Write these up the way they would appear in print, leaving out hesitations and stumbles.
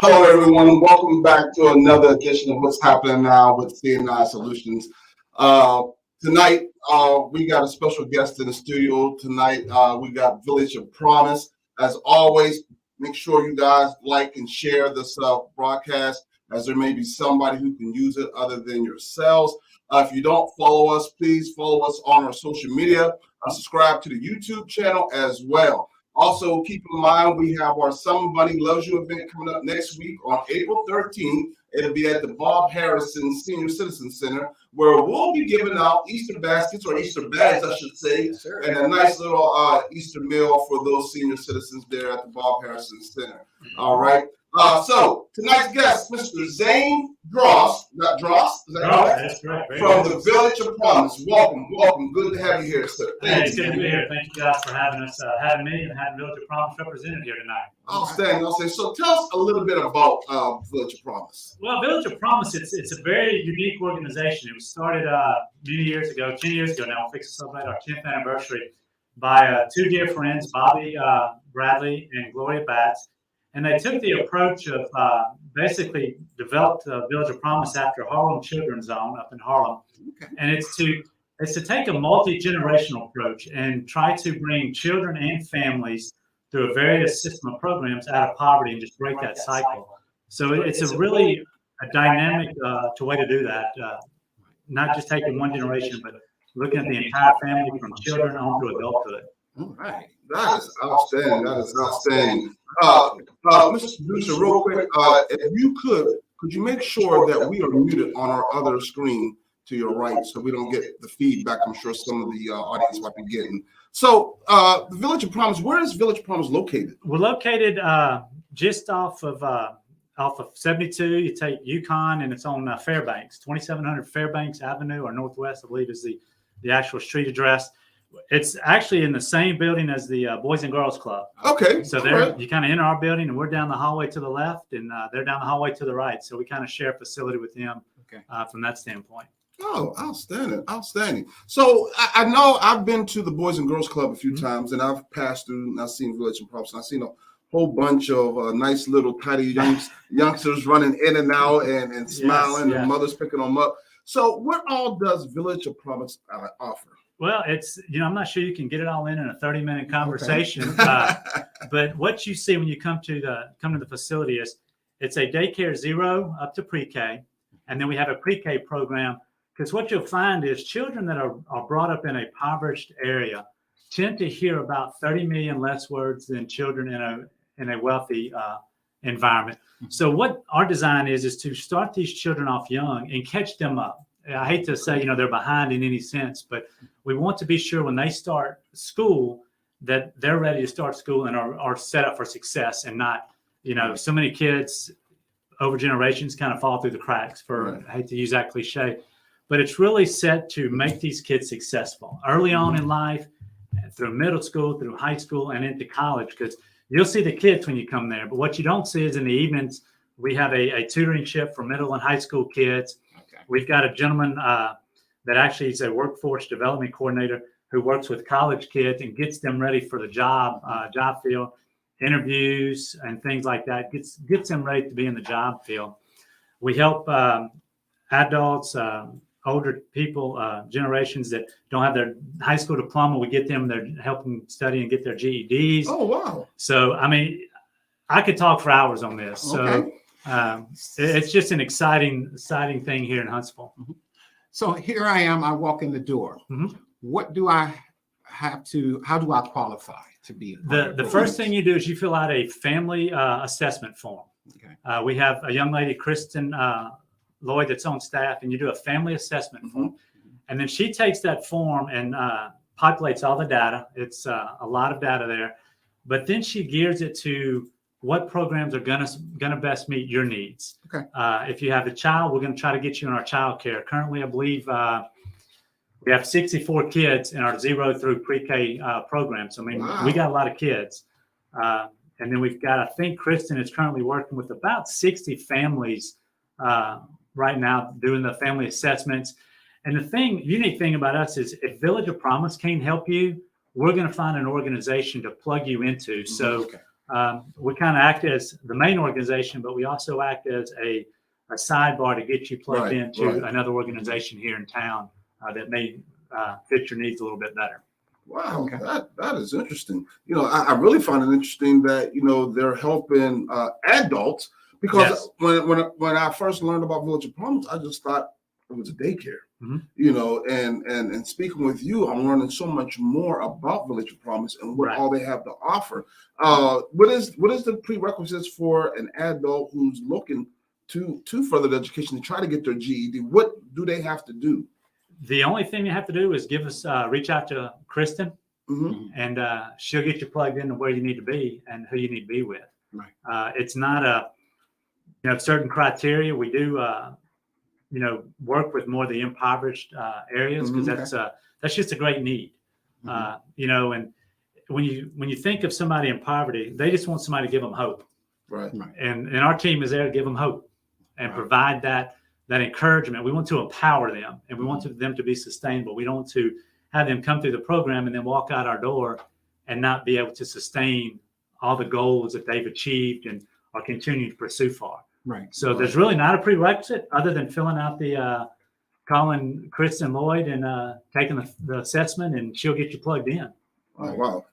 Hello, everyone. Welcome back to another edition of What's Happening Now with CNI Solutions. Tonight, we got a special guest in the studio. Tonight, we got Village of Promise. As always, make sure you guys like and share this broadcast, as there may be somebody who can use it other than yourselves. If you don't follow us, please follow us on our social media. Subscribe to the YouTube channel as well. Also, keep in mind, we have our Somebody Loves You event coming up next week on April 13th. It'll be at the Bob Harrison Senior Citizen Center, where we'll be giving out Easter baskets, or Easter bags, I should say, and a nice little Easter meal for those senior citizens there at the Bob Harrison Center. All right. So tonight's guest, Mr. Zane Drost, not Drost, is that correct? That's correct. From the Village of Promise. Welcome. Good to have you here, sir. It's good to be here. Thank you guys for having us, having me, and having Village of Promise represented here tonight. Outstanding. So tell us a little bit about Village of Promise. Well, Village of Promise, it's a very unique organization. It was started many years ago, 10 years ago now. We'll fix to celebrate our 10th anniversary by two dear friends, Bobby Bradley and Gloria Batts. And they took the approach of basically developed Village of Promise after Harlem Children's Zone up in Harlem. Okay. And it's to take a multi-generational approach and try to bring children and families through a various system of programs out of poverty and just break that cycle. So it's a really dynamic way to do that. Not just taking one generation, but looking at the entire family from children on to adulthood. All right. That is outstanding. Mr. Producer, real quick, if you could you make sure that we are muted on our other screen to your right so we don't get the feedback I'm sure some of the audience might be getting. So the Village of Promise, where is Village of Promise located? We're located just off of 72. You take Yukon, and it's on Fairbanks, 2700 Fairbanks Avenue, or Northwest, I believe is the actual street address. It's actually in the same building as the Boys and Girls Club. Okay. So there, you kind of enter our building, and we're down the hallway to the left, and they're down the hallway to the right. So we kind of share a facility with them from that standpoint. Oh, outstanding. So I know I've been to the Boys and Girls Club a few times, and I've passed through and I've seen Village of Promise. I've seen a whole bunch of nice little tidy youngsters running in and out and smiling, and mothers picking them up. So what all does Village of Promise offer? Well, it's, I'm not sure you can get it all in a 30-minute conversation, but what you see when you come to the facility is it's a daycare 0 up to pre-K, and then we have a pre-K program, because what you'll find is children that are brought up in a impoverished area tend to hear about 30 million less words than children in a wealthy environment. So what our design is to start these children off young and catch them up. I hate to say, they're behind in any sense, but we want to be sure when they start school that they're ready to start school and are set up for success, and not, so many kids over generations kind of fall through the cracks I hate to use that cliche, but it's really set to make these kids successful early on in life, through middle school, through high school, and into college, because you'll see the kids when you come there. But what you don't see is in the evenings, we have a tutoring shift for middle and high school kids. We've got a gentleman that actually is a workforce development coordinator who works with college kids and gets them ready for the job field, interviews and things like that, gets them ready to be in the job field. We help adults, older people, generations that don't have their high school diploma. We get them, they're helping study and get their GEDs. Oh, wow. So, I could talk for hours on this. Okay. So it's just an exciting thing here in Huntsville. So here I am, I walk in the door. What do I have to, how do I qualify to be? The first thing you do is you fill out a family assessment form. Okay. We have a young lady, Kristen Lloyd, that's on staff, and you do a family assessment form. And then she takes that form and populates all the data. It's a lot of data there, but then she gears it to what programs are gonna best meet your needs. Okay. If you have a child, we're gonna try to get you in our child care. Currently, I believe we have 64 kids in our 0 through pre-K program. So wow. We got a lot of kids. And then we've got, I think Kristen is currently working with about 60 families right now doing the family assessments. And the unique thing about us is if Village of Promise can't help you, we're going to find an organization to plug you into. So We kind of act as the main organization, but we also act as a sidebar to get you plugged into another organization here in town that may fit your needs a little bit better. Wow, that is interesting. I really find it interesting that they're helping adults, because when I first learned about Village of Promise, I just thought it was a daycare. And speaking with you, I'm learning so much more about Village of Promise and what all they have to offer. What is the prerequisites for an adult who's looking to further education to try to get their GED? What do they have to do? The only thing you have to do is reach out to Kristen, and she'll get you plugged into where you need to be and who you need to be with. Right. It's not certain criteria. We do work with more of the impoverished areas, because that's just a great need. And when you think of somebody in poverty, they just want somebody to give them hope. Right. And our team is there to give them hope and provide that encouragement. We want to empower them, and we want them to be sustainable. We don't want to have them come through the program and then walk out our door and not be able to sustain all the goals that they've achieved and are continuing to pursue for. Right. So there's really not a prerequisite other than filling out the calling Kristen Lloyd and taking the assessment, and she'll get you plugged in. Oh, wow.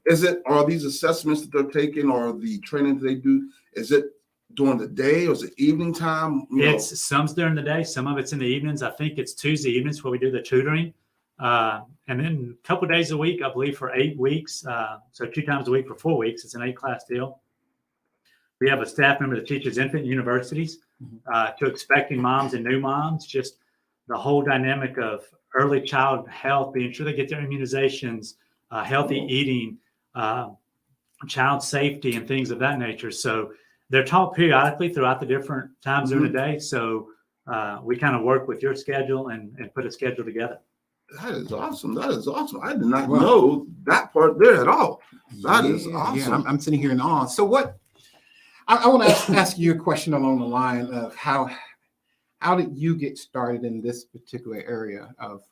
Are these assessments that they're taking, or the training that they do, is it during the day or is it evening time? Some's during the day, some of it's in the evenings. I think it's Tuesday evenings where we do the tutoring. And then a couple of days a week, I believe, for 8 weeks. So 2 times a week for 4 weeks. It's an 8-class deal. We have a staff member that teaches infant universities to expecting moms and new moms, just the whole dynamic of early child health, being sure they get their immunizations, healthy eating, child safety, and things of that nature. So they're taught periodically throughout the different times during the day. So we kind of work with your schedule and put a schedule together. That is awesome. I did not know that part there at all. That is awesome. Yeah, I'm sitting here in awe. So what, I want to ask you a question along the line of how did you get started in this particular area of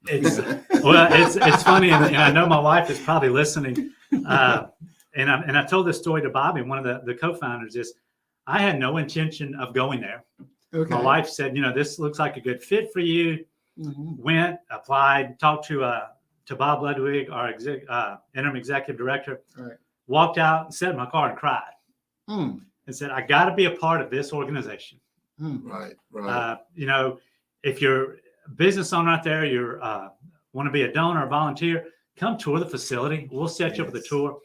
it's funny, and I know my wife is probably listening. And I told this story to Bobby, one of the co-founders, is I had no intention of going there. Okay. My wife said, this looks like a good fit for you. Went, applied, talked to Bob Ludwig, our interim executive director, walked out, sat in my car and cried. And said, I got to be a part of this organization. Right. If you're a business owner out there, you want to be a donor or volunteer, come tour the facility. We'll set you up with a tour.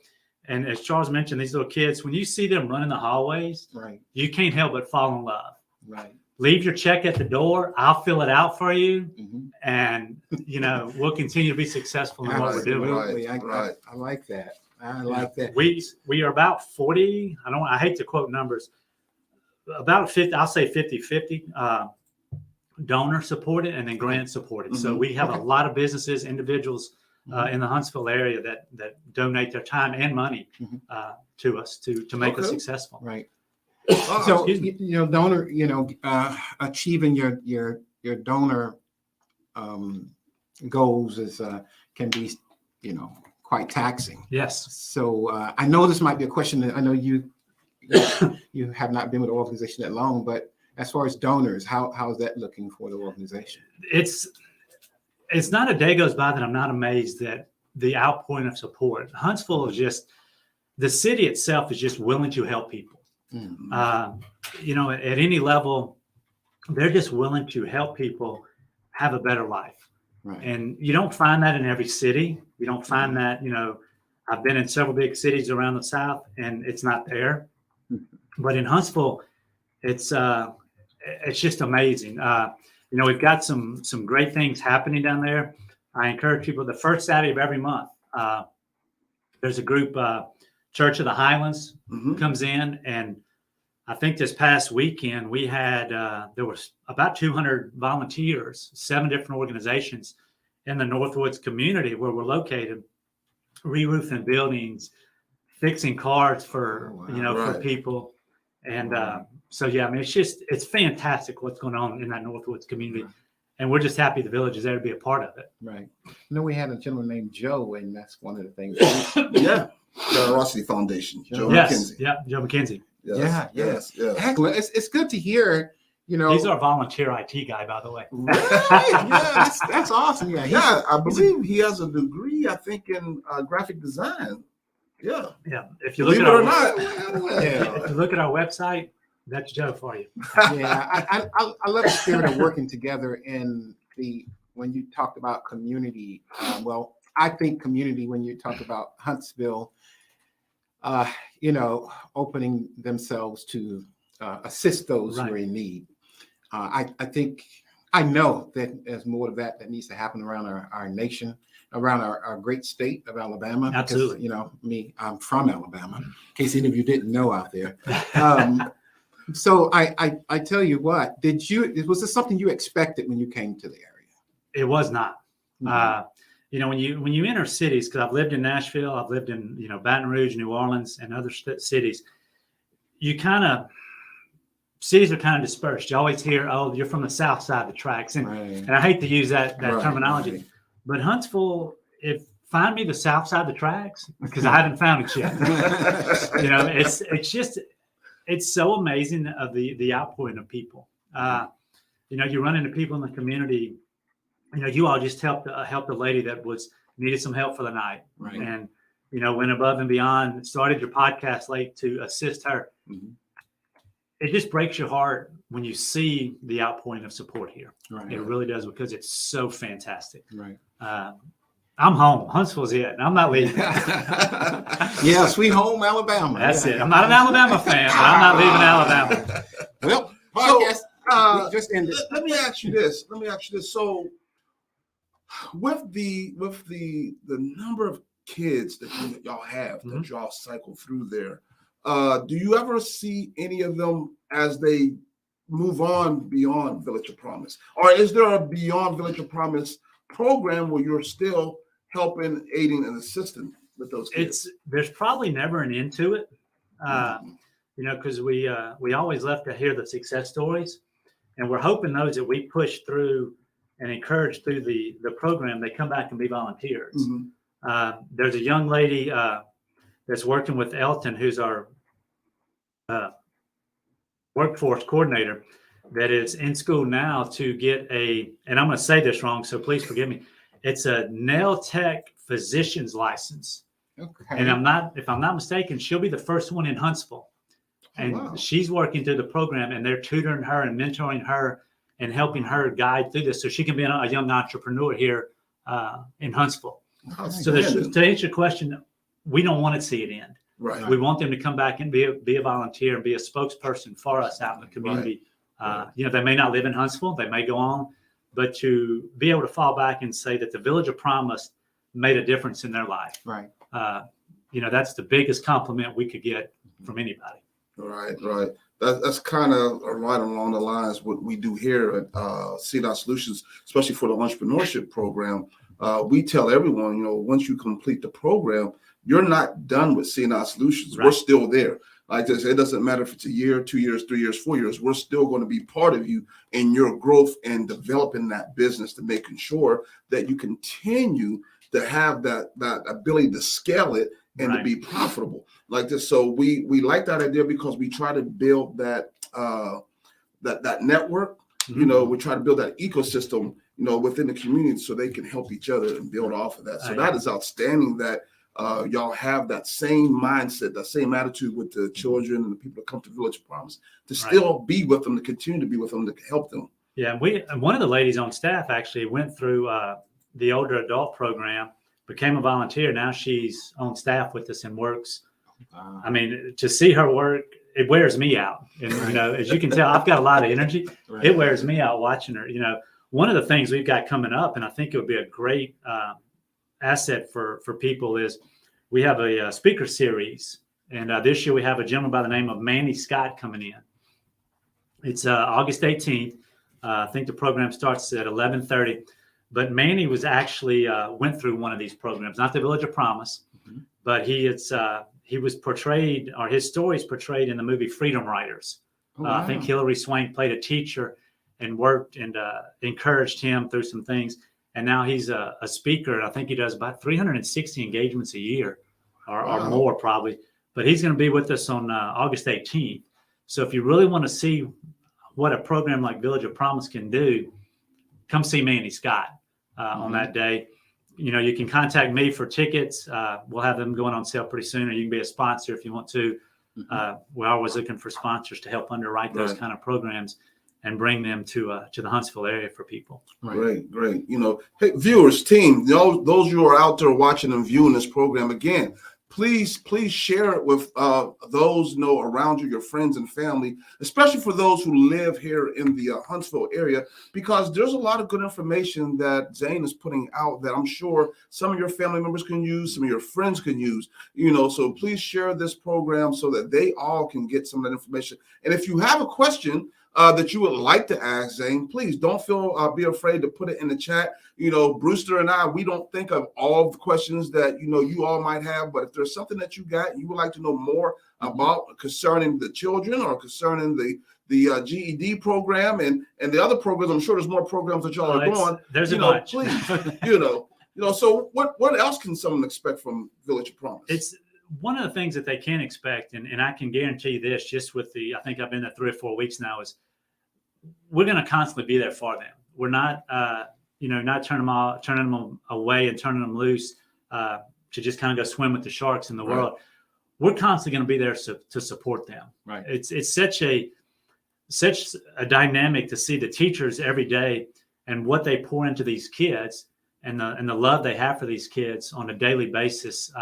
And as Charles mentioned, these little kids, when you see them running the hallways, you can't help but fall in love. Right. Leave your check at the door. I'll fill it out for you. And, we'll continue to be absolutely in what we're doing. I like that. I like that. We are about 40. I hate to quote numbers. About 50, I'll say 50-50 donor supported and then grant supported. So we have a lot of businesses, individuals in the Huntsville area that donate their time and money to us to make us successful. Right. So donor, achieving your donor goals is can be quite taxing. Yes. So I know this might be a question that I know you have not been with the organization that long, but as far as donors, how's that looking for the organization? It's not a day goes by that I'm not amazed that the outpouring of support. Huntsville is just, the city itself is just willing to help people. At any level, they're just willing to help people have a better life. Right. And you don't find that in every city. You don't find that, I've been in several big cities around the South and it's not there. But in Huntsville, it's just amazing. We've got some great things happening down there. I encourage people, the first Saturday of every month, there's a group, Church of the Highlands comes in, and I think this past weekend we had, there was about 200 volunteers, 7 different organizations in the Northwoods community where we're located, re-roofing buildings, fixing cars for, for people. And it's fantastic what's going on in that Northwoods community. Right. And we're just happy the village is there to be a part of it. Right. We had a gentleman named Joe, and that's one of the things. Generosity Foundation. Joe Yes, McKenzie. yeah, Joe McKenzie. Yeah. Yes. Excellent. It's good to hear. He's our volunteer IT guy, by the way. Really? Yeah, that's awesome. Yeah, I believe he has a degree, I think, in graphic design. Yeah. Yeah. If you Believe look it at or not. if you look at our website, that's Joe for you. Yeah, I love the spirit of working together in when you talked about community. Well, I think community when you talk about Huntsville, opening themselves to assist those who are in need. I think I know that there's more of that needs to happen around our nation, around our great state of Alabama. Absolutely. Because, I'm from Alabama, in case any of you didn't know out there. So I tell you what, was this something you expected when you came to the area? It was not. Mm-hmm. When you enter cities, because I've lived in Nashville, I've lived in Baton Rouge, New Orleans, and other cities, cities are kind of dispersed. You always hear, "Oh, you're from the south side of the tracks," and I hate to use that terminology, Right. but Huntsville, find me the south side of the tracks because I haven't found it yet. It's so amazing of the outpouring of people. You run into people in the community. You all just helped a lady that needed some help for the night, Right. and went above and beyond. Started your podcast late to assist her. Mm-hmm. It just breaks your heart when you see the outpouring of support here. Right. It really does, because it's so fantastic. Right. I'm home. Huntsville's it, and I'm not leaving. Yeah, sweet home Alabama. That's it. I'm not an Alabama fan, but I'm not leaving Alabama. Well, So, we just ended. let me ask you this. So, with the number of kids that y'all have, that y'all cycle through there, do you ever see any of them as they move on beyond Village of Promise, or is there a Beyond Village of Promise program where you're still helping, aiding, and assisting with those kids? There's probably never an end to it, because we always love to hear the success stories, and we're hoping those that we push through and encourage through the program, they come back and be volunteers. Mm-hmm. There's a young lady that's working with Elton, who's our workforce coordinator, that is in school now to get and I'm going to say this wrong, so please forgive me. It's a nail tech physician's license. Okay. And if I'm not mistaken, she'll be the first one in Huntsville. And she's working through the program, and they're tutoring her and mentoring her and helping her guide through this so she can be a young entrepreneur here in Huntsville. So to answer your question, we don't want to see it end. Right. We want them to come back and be a volunteer and be a spokesperson for us out in the community. Right. They may not live in Huntsville, they may go on, but to be able to fall back and say that the Village of Promise made a difference in their life. Right. That's the biggest compliment we could get from anybody. Right. That's kind of right along the lines what we do here at CDOT Solutions, especially for the entrepreneurship program. We tell everyone, once you complete the program, you're not done with CDOT Solutions. Right. We're still there. Like this, it doesn't matter if it's a year, 2 years, 3 years, 4 years. We're still going to be part of you in your growth and developing that business, to making sure that you continue to have that ability to scale it and to be profitable like this. So we like that idea because we try to build that network. Mm-hmm. We try to build that ecosystem, within the community so they can help each other and build off of that. So that is outstanding that y'all have that same mindset, that same attitude with the children and the people that come to Village of Promise, to still be with them, to continue to be with them, to help them. Yeah, one of the ladies on staff actually went through the older adult program, became a volunteer. Now she's on staff with us and works. I mean, to see her work, it wears me out. And, as you can tell, I've got a lot of energy. Right. It wears me out watching her. One of the things we've got coming up, and I think it would be a great asset for people, is we have a speaker series. And this year we have a gentleman by the name of Manny Scott coming in. It's August 18th. I think the program starts at 11:30. But Manny was actually went through one of these programs, not the Village of Promise, but he was portrayed, or his story is portrayed in the movie Freedom Riders. Oh, wow. I think Hilary Swank played a teacher and worked and encouraged him through some things. And now he's a speaker. I think he does about 360 engagements a year or more probably. But he's going to be with us on August 18th. So if you really want to see what a program like Village of Promise can do, come see Mandy Scott on that day. You can contact me for tickets. We'll have them going on sale pretty soon, or you can be a sponsor if you want to. We're always looking for sponsors to help underwrite those kind of programs and bring them to the Huntsville area for people. Great. Hey, viewers, team, those who are out there watching and viewing this program, again, please share it with those around you, your friends and family, especially for those who live here in the Huntsville area, because there's a lot of good information that Zane is putting out that I'm sure some of your family members can use, some of your friends can use, so please share this program so that they all can get some of that information. And if you have a question that you would like to ask Zane, please don't be afraid to put it in the chat. Brewster and I, we don't think of all the questions that you all might have, but if there's something that you got and you would like to know more about concerning the children or concerning the GED program and the other programs, I'm sure there's more programs that y'all are doing. There's a bunch. Please, So what else can someone expect from Village of Promise? It's one of the things that they can expect, and I can guarantee you this, just with I think I've been there 3 or 4 weeks now, is we're going to constantly be there for them. We're not, not turning them away and turning them loose to just kind of go swim with the sharks in the world. We're constantly going to be there to support them. Right. It's such a dynamic to see the teachers every day and what they pour into these kids and the love they have for these kids on a daily basis.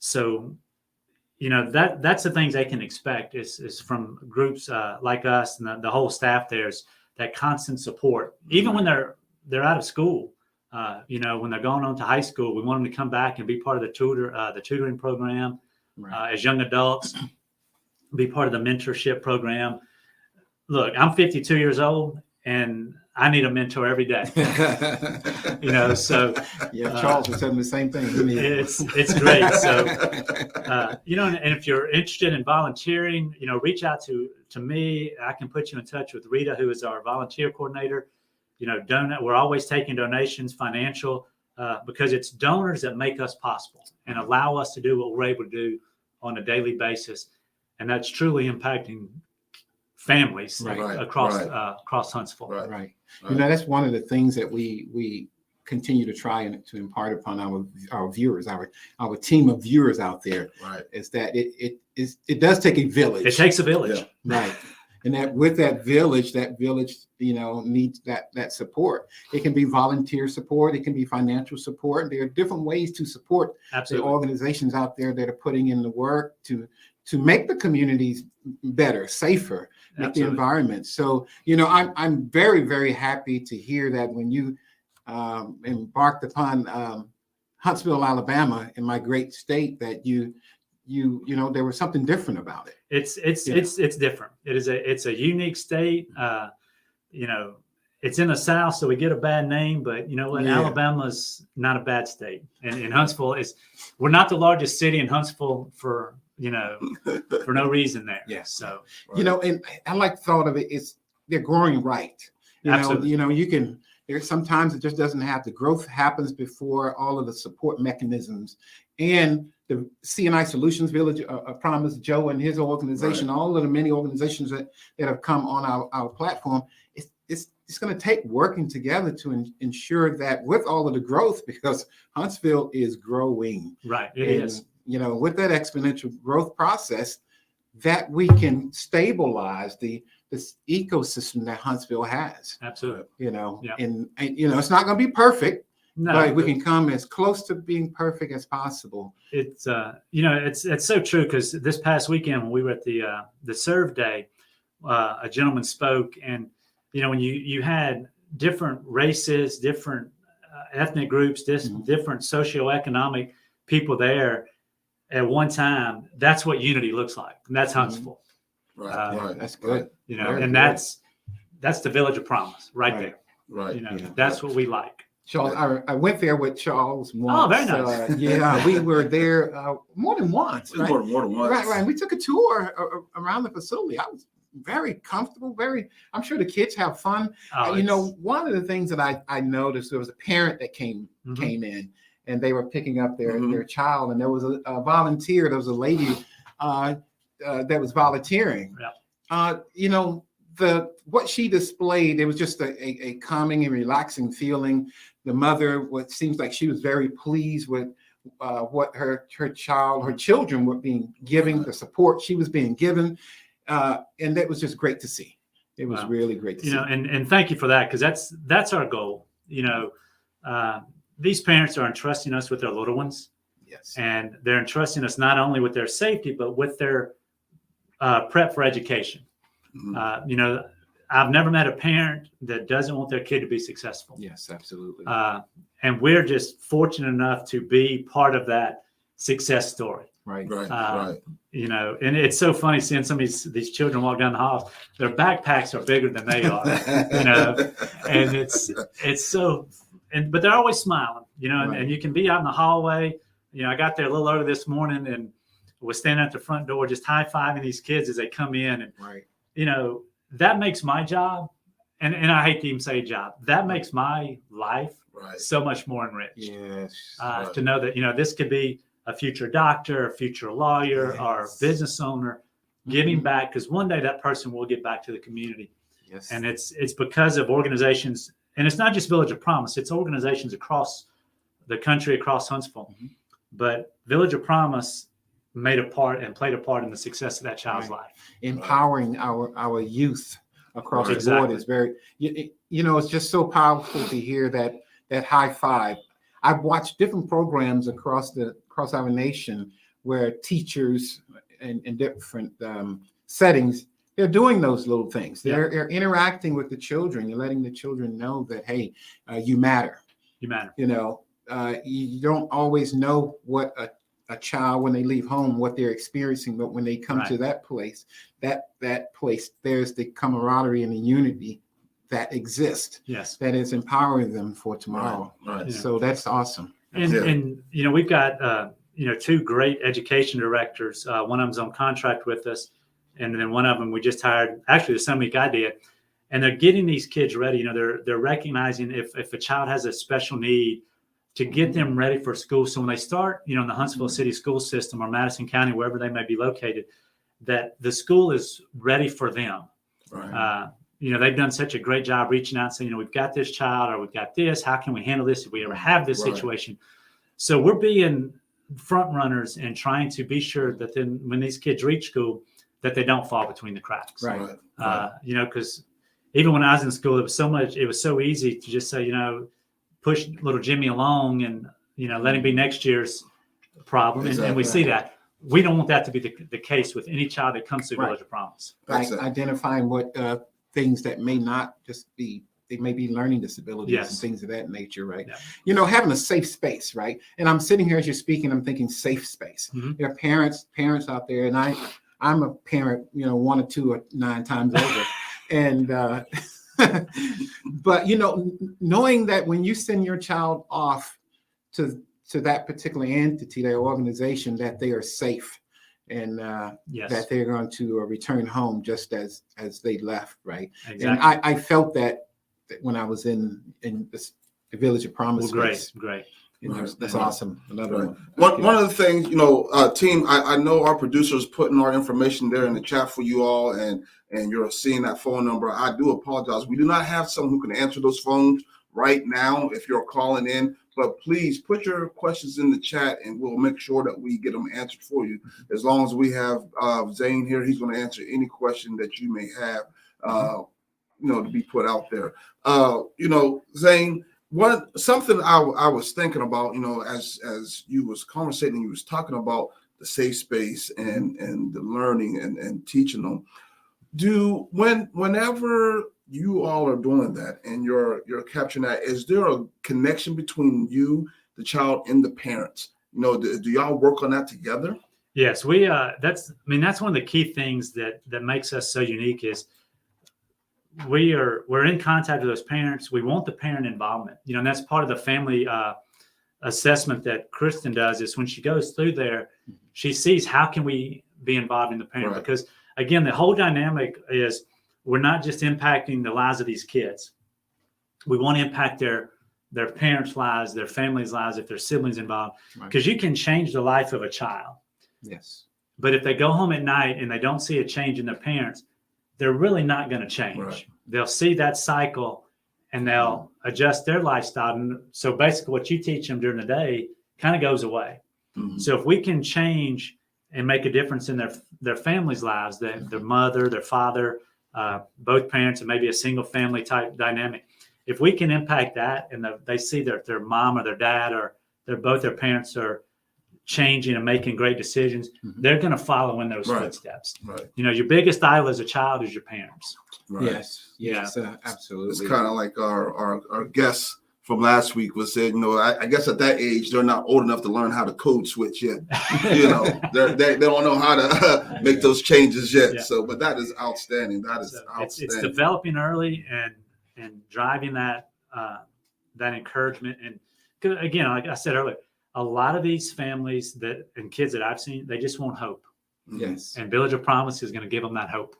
So, that's the things they can expect is from groups like us and the whole staff. There's that constant support, even when they're out of school. When they're going on to high school, we want them to come back and be part of the tutoring program as young adults, be part of the mentorship program. Look, I'm 52 years old and I need a mentor every day. So Charles was saying the same thing. It's great. So, and if you're interested in volunteering, reach out to me. I can put you in touch with Rita, who is our volunteer coordinator. We're always taking donations, financial, because it's donors that make us possible and allow us to do what we're able to do on a daily basis. And that's truly impacting families across Huntsville. Right. That's one of the things that we continue to try and to impart upon our viewers, our team of viewers out there, is that it does take a village. It takes a village. Right. And that with that village, needs that support. It can be volunteer support. It can be financial support. There are different ways to support the organizations out there that are putting in the work to make the communities better, safer, make the environment. So, I'm very, very happy to hear that when you embarked upon Huntsville, Alabama, in my great state, that there was something different about it. It's different. It's a unique state. It's in the South, so we get a bad name, but you know what? Yeah. Alabama's not a bad state. And Huntsville we're not the largest city in Huntsville for no reason there. Yeah. So, and I like the thought of it is they're growing right. Sometimes it just doesn't have the growth happens before all of the support mechanisms and the CNI Solutions Village, Promise, Joe and his organization, all of the many organizations that have come on our platform. It's going to take working together to ensure that with all of the growth, because Huntsville is growing. Right, it is. With that exponential growth process, that we can stabilize this ecosystem that Huntsville has. Absolutely. And it's not going to be perfect. No, but we can come as close to being perfect as possible. It's it's so true, because this past weekend when we were at the Serve Day, a gentleman spoke, and when you had different races, different ethnic groups, different socioeconomic people there at one time, that's what unity looks like, and that's Huntsville. Right. That's good. That's the Village of Promise right there. Right. That's what we like. Charles, I went there with Charles once. Oh, very nice. We were there more than once. Right? More than once. Right. We took a tour around the facility. I was very comfortable. I'm sure the kids have fun. One of the things that I noticed, there was a parent that came in, and they were picking up Mhm. their child, and there was a volunteer. There was a lady that was volunteering. You know, what she displayed, it was just a calming and relaxing feeling. The mother, what seems like she was very pleased with what her children were being given, the support she was being given, and that was just great to see. It was really great to see. And thank you for that, because that's our goal. These parents are entrusting us with their little ones. Yes. And they're entrusting us not only with their safety, but with their prep for education. Mhm. I've never met a parent that doesn't want their kid to be successful. Yes, absolutely. And we're just fortunate enough to be part of that success story. Right. Right. And it's so funny seeing some of these children walk down the halls. Their backpacks are bigger than they are, and it's so, but they're always smiling, Right. and you can be out in the hallway. I got there a little early this morning and was standing at the front door just high-fiving these kids as they come in. And, Right. That makes my job, and I hate to even say job, that makes my life so much more enriched. Yes. To know that, this could be a future doctor, a future lawyer, or business owner giving back, because one day that person will get back to the community. Yes. And it's because of organizations, and it's not just Village of Promise, it's organizations across the country, across Huntsville. Mm-hmm. But Village of Promise played a part in the success of that child's life. Empowering our youth across the board Exactly. is very, it's just so powerful to hear that high five. I've watched different programs across our nation where teachers in different settings, they're doing those little things. They're interacting with the children. You're letting the children know that, hey, you matter. You matter. You don't always know what a child, when they leave home, what they're experiencing, but when they come to that place, there's the camaraderie and the unity that exists. Yes. That is empowering them for tomorrow. Right. So that's awesome. And we've got two great education directors. One of them's on contract with us, and then one of them we just hired. Actually, the same week I did, and they're getting these kids ready. They're recognizing if a child has a special need, to get them ready for school. So when they start, in the Huntsville City school system or Madison County, wherever they may be located, that the school is ready for them. Right. They've done such a great job reaching out and saying, we've got this child, or we've got this. How can we handle this if we ever have this situation? So we're being front runners and trying to be sure that then when these kids reach school, that they don't fall between the cracks. Right. Because even when I was in school, it was so easy to just say, push little Jimmy along and, let him be next year's problem. Exactly. And we see that. We don't want that to be the case with any child that comes to Village of Promise. Identifying what things that may not just be, they may be learning disabilities and things of that nature, right? Yeah. Having a safe space, right? And I'm sitting here as you're speaking, I'm thinking safe space. Mm-hmm. There are parents out there, and I'm a parent, 1 or 2 or 9 times over. And but knowing that when you send your child off to that particular entity, their organization, that they are safe and that they're going to return home just as they left, right? Exactly. And I felt that when I was in the Village of Promise. Well, great. That's awesome. Another one of the things, team, I know our producers putting our information there in the chat for you all, and you're seeing that phone number. I do apologize. We do not have someone who can answer those phones right now if you're calling in, but please put your questions in the chat and we'll make sure that we get them answered for you. As long as we have Zane here, he's going to answer any question that you may have, to be put out there. Zane, something I was thinking about, as you was conversating, you was talking about the safe space and the learning and teaching them. Whenever you all are doing that and you're capturing that, is there a connection between you, the child, and the parents? Do y'all work on that together? Yes, we. That's one of the key things that makes us so unique is we're in contact with those parents. We want the parent involvement, and that's part of the family assessment that Kristen does. Is when she goes through there, she sees how can we be involved in the parent, because again, the whole dynamic is we're not just impacting the lives of these kids. We want to impact their parents' lives, their families' lives, if there's siblings involved, Right. because you can change the life of a child. Yes. But if they go home at night and they don't see a change in their parents, they're really not going to change. Right. They'll see that cycle and they'll adjust their lifestyle. And so basically what you teach them during the day kind of goes away. Mhm. So if we can change and make a difference in their families' lives, their mother, their father, both parents, and maybe a single family type dynamic, if we can impact that and they see their mom or their dad or both their parents are changing and making great decisions, they're going to follow in those Right. footsteps. Right. You know, your biggest idol as a child is your parents. Right. Yes. Yes. Absolutely. It's kind of like our guest from last week was said, you know, I guess at that age, they're not old enough to learn how to code switch yet. You know, they don't know how to make those changes yet. Yeah. So, but that is outstanding. That is So outstanding. it's developing early and driving that encouragement. And 'cause again, like I said earlier, a lot of these families and kids that I've seen, they just want hope. Yes. And Village of Promise is going to give them that hope.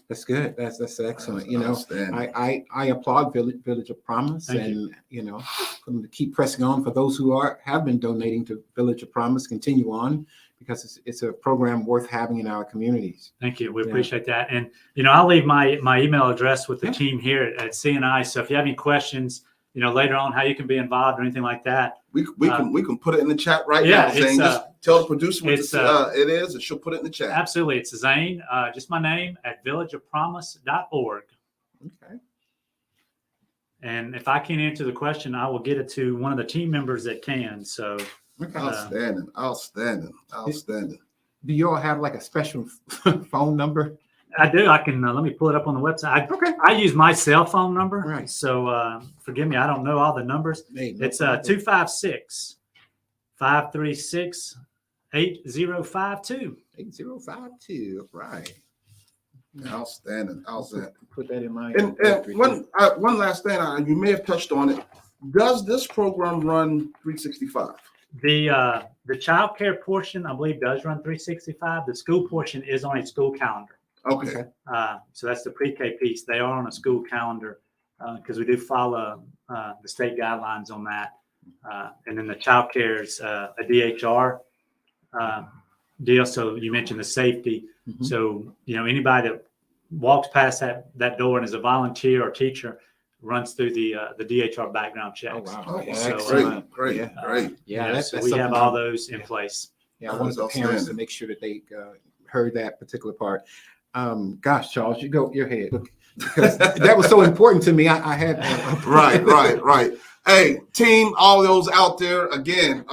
That's good. That's excellent. That's You know, outstanding. I applaud Village of Promise, Thank and you know, for them to keep pressing on. For those who have been donating to Village of Promise, continue on, because it's a program worth having in our communities. Thank you. We Yeah. appreciate that. And, you know, I'll leave my email address with the Yeah. team here at CNI. So if you have any questions, you know, later on how you can be involved or anything like that. We can put it in the chat right Yeah, now. Zane, it's, just tell the producer what it's, it is, and she'll put it in the chat. Absolutely. It's Zane, just my name at villageofpromise.org. Okay. And if I can't answer the question, I will get it to one of the team members that can. So Okay. Outstanding. Do you all have like a special phone number? I do. I can let me pull it up on the website. Okay. I use my cell phone number. Right. So forgive me, I don't know all the numbers. Hey, no It's problem. 256-536-8052. 8052. Right. Outstanding. Put that in my. And one last thing, you may have touched on it. Does this program run 365? The child care portion, I believe, does run 365. The school portion is on a school calendar. Okay. So that's the pre-K piece. They are on a school calendar because we do follow the state guidelines on that. And then the child care is a DHR deal. So you mentioned the safety. Mhm. So, you know, anybody that walks past that door and is a volunteer or teacher runs through the DHR background Oh, checks. wow. Oh, Yeah, so, excellent. great. Yeah. Yeah, that's so we have something all those in place. Yeah, I wanted the parents to outstanding. make sure that they heard that particular part. Gosh, Charles, you go your head. Because that was so important to me. I had Right. Hey, team, all those out there, again,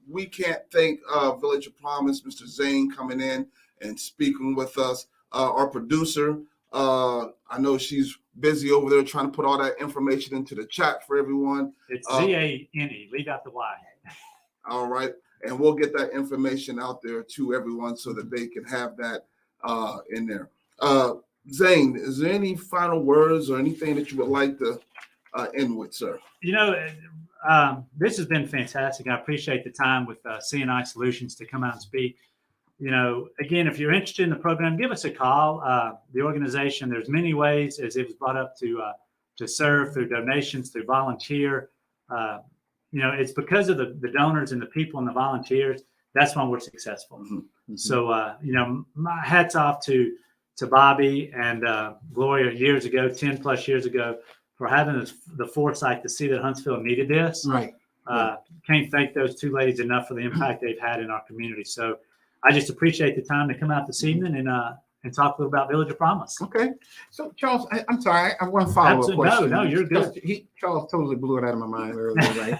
we can't thank Village of Promise, Mr. Zane, coming in and speaking with us. Our producer, I know she's busy over there trying to put all that information into the chat for everyone. It's ZANE, leave out the Y. All right. And we'll get that information out there to everyone so that they can have that in there. Zane, is there any final words or anything that you would like to end with, sir? You know, this has been fantastic. I appreciate the time with CNI Solutions to come out and speak. You know, again, if you're interested in the program, give us a call. The organization, there's many ways, as it was brought up, to serve through donations, through volunteer. You know, it's because of the donors and the people and the volunteers. That's why we're successful. Mhm. So, you know, my hats off to Bobby and Gloria years ago, 10 plus years ago, for having the foresight to see that Huntsville needed this. right. Can't thank those two ladies enough for the impact they've had in our community. So I just appreciate the time to come out this evening and talk a little about Village of Promise. Okay. So, Charles, I'm sorry. I have one follow-up Absolutely. question. No, you're good. Charles totally blew it out of my mind earlier, right?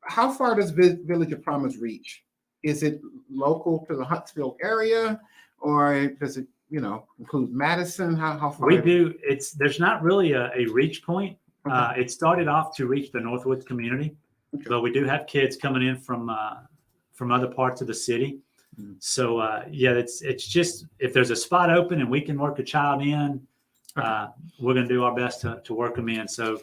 How far does Village of Promise reach? Is it local to the Huntsville area, or does it, include Madison? How far? We do. There's not really a reach point. It started off to reach the Northwoods community, but we do have kids coming in from other parts of the city. Mhm. So it's just, if there's a spot open and we can work a child in, we're going to do our best to work them in. So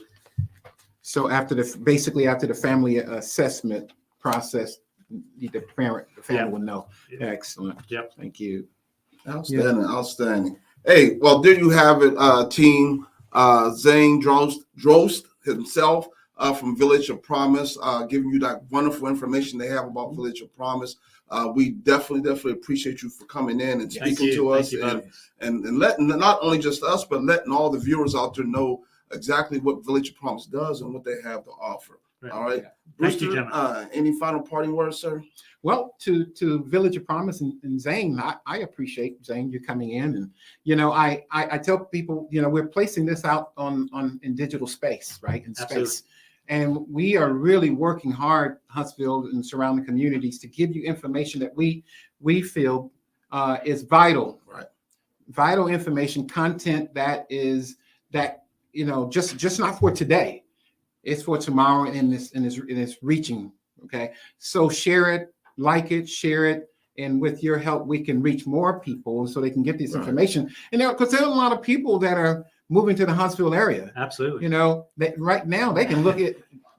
after the family assessment process, the family will know. Yeah. Excellent. Yep. Thank you. Outstanding. Hey, well, there you have it, team. Zane Drost himself from Village of Promise, giving you that wonderful information they have about Village of Promise. We definitely appreciate you for coming in and speaking to us, and letting not only just us, but letting all the viewers out there know exactly what Village of Promise does and what they have to offer. Right. All right. Thank you, Brewster, gentlemen. any final parting words, sir? Well, to Village of Promise and Zane, I appreciate Zane you coming in, and I tell people we're placing this out in digital space, right, in Absolutely. space, and we are really working hard, Huntsville and surrounding communities, to give you information that we feel is vital, Right? Vital information, content that is just not for today, it's for tomorrow, and it's reaching. Okay, so share it. Like it, share it, and with your help, we can reach more people so they can get this information. And because there are a lot of people that are moving to the Huntsville area. Absolutely. That right now they can look at,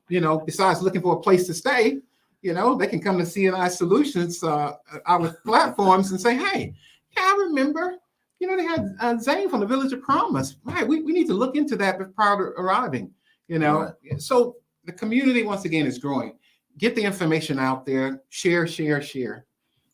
besides looking for a place to stay, they can come to CNI Solutions, our platforms, and say, hey, yeah, I remember, they had Zane from the Village of Promise. Right, we need to look into that prior to arriving. Right. So the community once again is growing. Get the information out there. Share.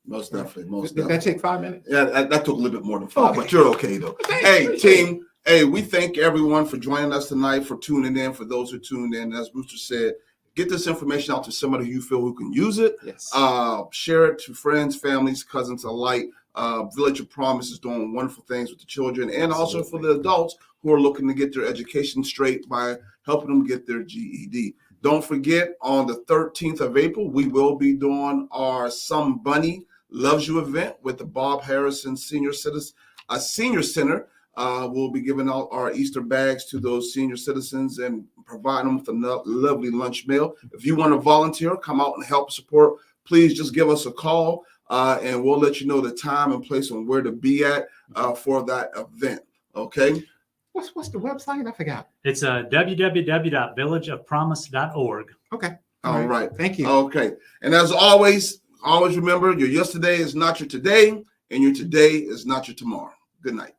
Most definitely. Did that take 5 minutes? Yeah, that took a little bit more than 5, Okay. but you're okay though. Hey, team. Hey, we thank everyone for joining us tonight, for tuning in. For those who tuned in, as Brewster said, get this information out to somebody you feel who can use it. Yes. Share it to friends, families, cousins alike. Village of Promise is doing wonderful things with the children, and also for the adults who are looking to get their education straight by helping them get their GED. Don't forget, on the 13th of April, we will be doing our Some Bunny Loves You event with the Bob Harrison Senior Center. We'll be giving out our Easter bags to those senior citizens and providing them with a lovely lunch meal. If you want to volunteer, come out and help support, please just give us a call, and we'll let you know the time and place and where to be at for that event. Okay? What's the website? I forgot. It's www.villageofpromise.org. Okay. All right. Thank you. Okay. And as always remember, your yesterday is not your today, and your today is not your tomorrow. Good night.